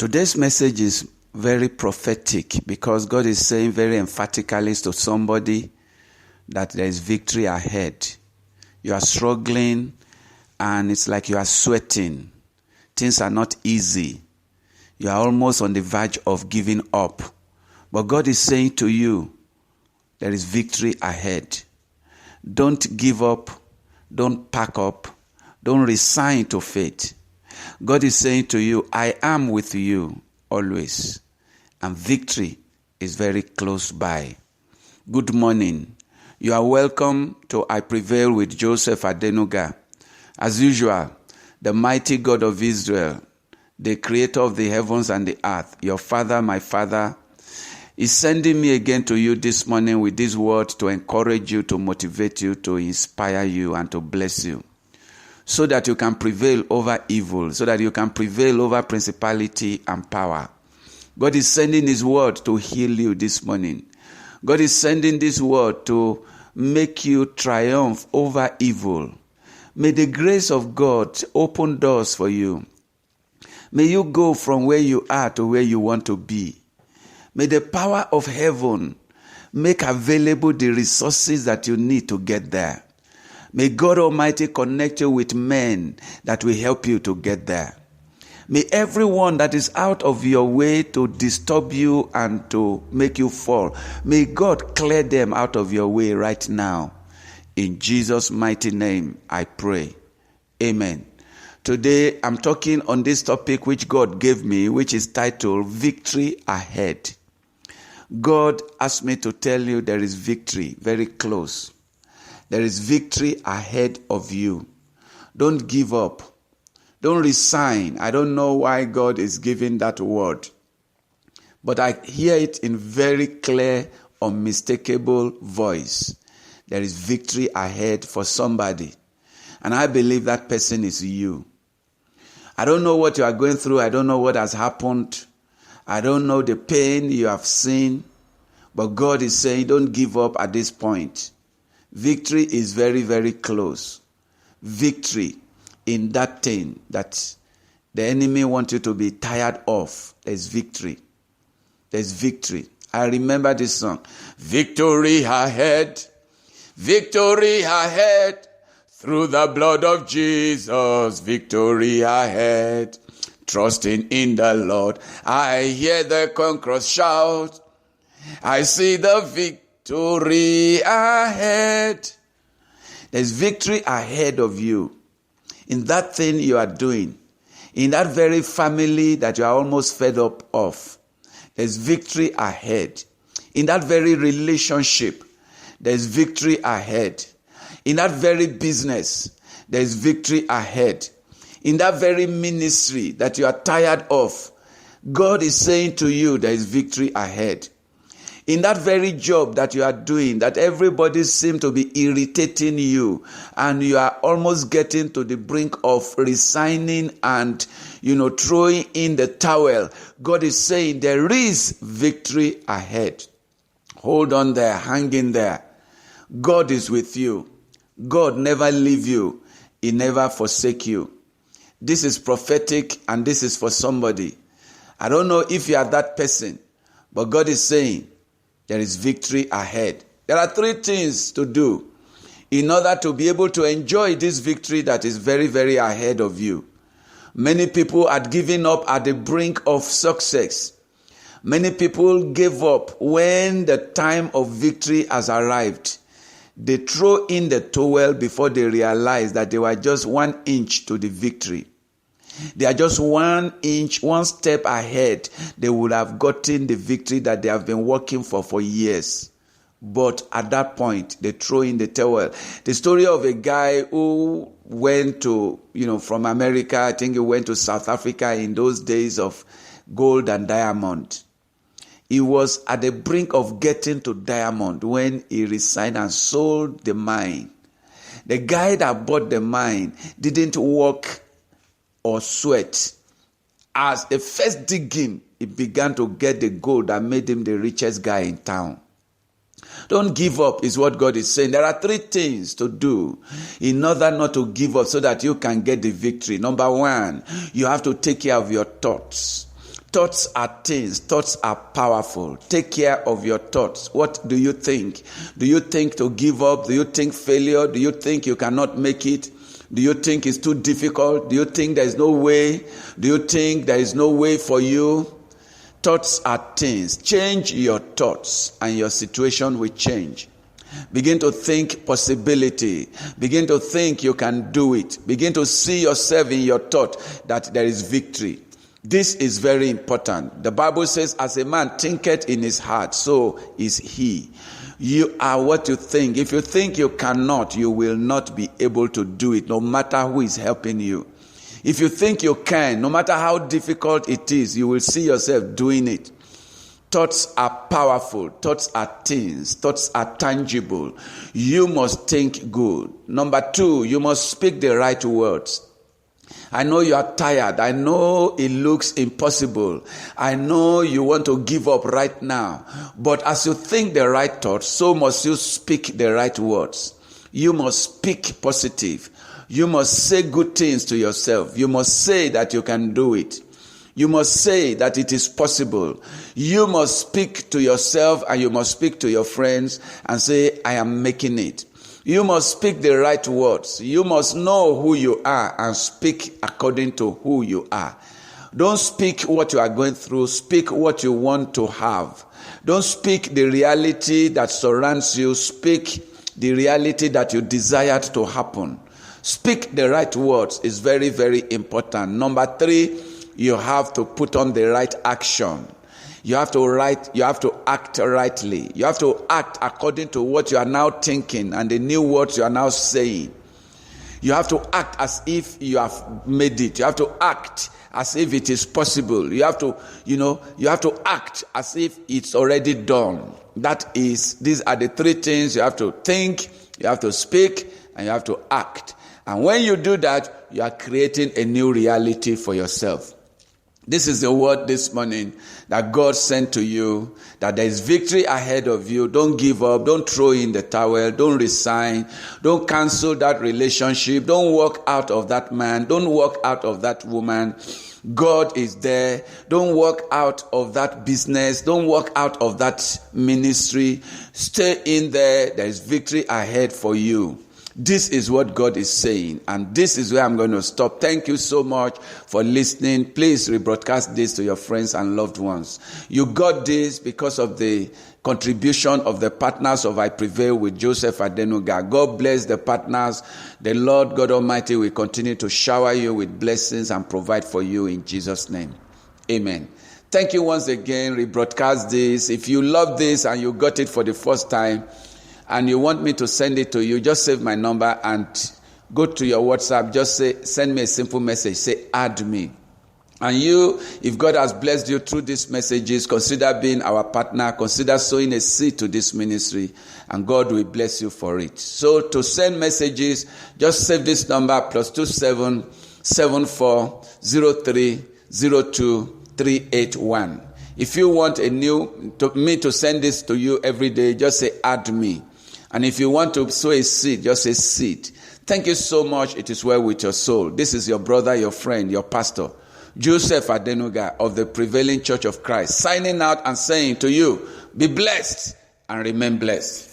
Today's message is very prophetic because God is saying very emphatically to somebody that there is victory ahead. You are struggling and it's like you are sweating. Things are not easy. You are almost on the verge of giving up. But God is saying to you, there is victory ahead. Don't give up. Don't pack up. Don't resign to fate. God is saying to you, I am with you always. And victory is very close by. Good morning. You are welcome to I Prevail with Joseph Adenuga. As usual, the mighty God of Israel, the creator of the heavens and the earth, your Father, my Father, is sending me again to you this morning with this word to encourage you, to motivate you, to inspire you, and to bless you, so that you can prevail over evil, so that you can prevail over principality and power. God is sending His word to heal you this morning. God is sending this word to make you triumph over evil. May the grace of God open doors for you. May you go from where you are to where you want to be. May the power of heaven make available the resources that you need to get there. May God Almighty connect you with men that will help you to get there. May everyone that is out of your way to disturb you and to make you fall, may God clear them out of your way right now. In Jesus' mighty name, I pray. Amen. Today, I'm talking on this topic which God gave me, which is titled Victory Ahead. God asked me to tell you there is victory very close. There is victory ahead of you. Don't give up. Don't resign. I don't know why God is giving that word, but I hear it in very clear, unmistakable voice. There is victory ahead for somebody, and I believe that person is you. I don't know what you are going through. I don't know what has happened. I don't know the pain you have seen, but God is saying don't give up at this point. Victory is very, very close. Victory in that thing that the enemy wants you to be tired of. There's victory. There's victory. I remember this song. Victory ahead. Victory ahead. Through the blood of Jesus. Victory ahead. Trusting in the Lord. I hear the conquerors shout. I see the victory ahead. There's victory ahead of you. In that thing you are doing. In that very family that you are almost fed up of. There's victory ahead. In that very relationship. There's victory ahead. In that very business. There's victory ahead. In that very ministry that you are tired of. God is saying to you there is victory ahead. In that very job that you are doing, that everybody seems to be irritating you, and you are almost getting to the brink of resigning and, throwing in the towel, God is saying there is victory ahead. Hold on there, hang in there. God is with you. God never leave you. He never forsake you. This is prophetic and this is for somebody. I don't know if you are that person, but God is saying, there is victory ahead. There are 3 things to do in order to be able to enjoy this victory that is very, very ahead of you. Many people are giving up at the brink of success. Many people gave up when the time of victory has arrived. They throw in the towel before they realize that they were just 1 inch to the victory. They are just 1 inch, 1 step ahead. They would have gotten the victory that they have been working for years. But at that point, they throw in the towel. The story of a guy who went to, from America, I think he went to South Africa in those days of gold and diamond. He was at the brink of getting to diamond when he resigned and sold the mine. The guy that bought the mine didn't work or sweat. As a first digging, he began to get the gold that made him the richest guy in town. Don't give up is what God is saying. There are 3 things to do in order not to give up so that you can get the victory. Number 1, you have to take care of your thoughts. Thoughts are things. Thoughts are powerful. Take care of your thoughts. What do you think? Do you think to give up? Do you think failure? Do you think you cannot make it? Do you think it's too difficult? Do you think there is no way? Do you think there is no way for you? Thoughts are things. Change your thoughts and your situation will change. Begin to think possibility. Begin to think you can do it. Begin to see yourself in your thought that there is victory. This is very important. The Bible says, as a man thinketh in his heart, so is he. You are what you think. If you think you cannot, you will not be able to do it, no matter who is helping you. If you think you can, no matter how difficult it is, you will see yourself doing it. Thoughts are powerful. Thoughts are things. Thoughts are tangible. You must think good. Number 2, you must speak the right words. I know you are tired. I know it looks impossible. I know you want to give up right now. But as you think the right thoughts, so must you speak the right words. You must speak positive. You must say good things to yourself. You must say that you can do it. You must say that it is possible. You must speak to yourself and you must speak to your friends and say, I am making it. You must speak the right words. You must know who you are and speak according to who you are. Don't speak what you are going through. Speak what you want to have. Don't speak the reality that surrounds you. Speak the reality that you desired to happen. Speak the right words is very, very important. Number 3, you have to put on the right action. You have to act rightly. You have to act according to what you are now thinking and the new words you are now saying. You have to act as if you have made it. You have to act as if it is possible. You have to act as if it's already done. These are the 3 things you have to think, you have to speak, and you have to act. And when you do that, you are creating a new reality for yourself. This is the word this morning that God sent to you, that there is victory ahead of you. Don't give up. Don't throw in the towel. Don't resign. Don't cancel that relationship. Don't walk out of that man. Don't walk out of that woman. God is there. Don't walk out of that business. Don't walk out of that ministry. Stay in there. There is victory ahead for you. This is what God is saying, and this is where I'm going to stop. Thank you so much for listening. Please rebroadcast this to your friends and loved ones. You got this because of the contribution of the partners of I Prevail with Joseph Adenuga. God bless the partners. The Lord God Almighty will continue to shower you with blessings and provide for you in Jesus' name. Amen. Thank you once again. Rebroadcast this. If you love this and you got it for the first time, and you want me to send it to you, just save my number and go to your WhatsApp. Just send me a simple message. Say, add me. And you, if God has blessed you through these messages, consider being our partner. Consider sowing a seed to this ministry, and God will bless you for it. So to send messages, just save this number, +27 74 03 02 381. If you want me to send this to you every day, just say, add me. And if you want to sow a seed, just say seed. Thank you so much. It is well with your soul. This is your brother, your friend, your pastor, Joseph Adenuga of the Prevailing Church of Christ, signing out and saying to you, be blessed and remain blessed.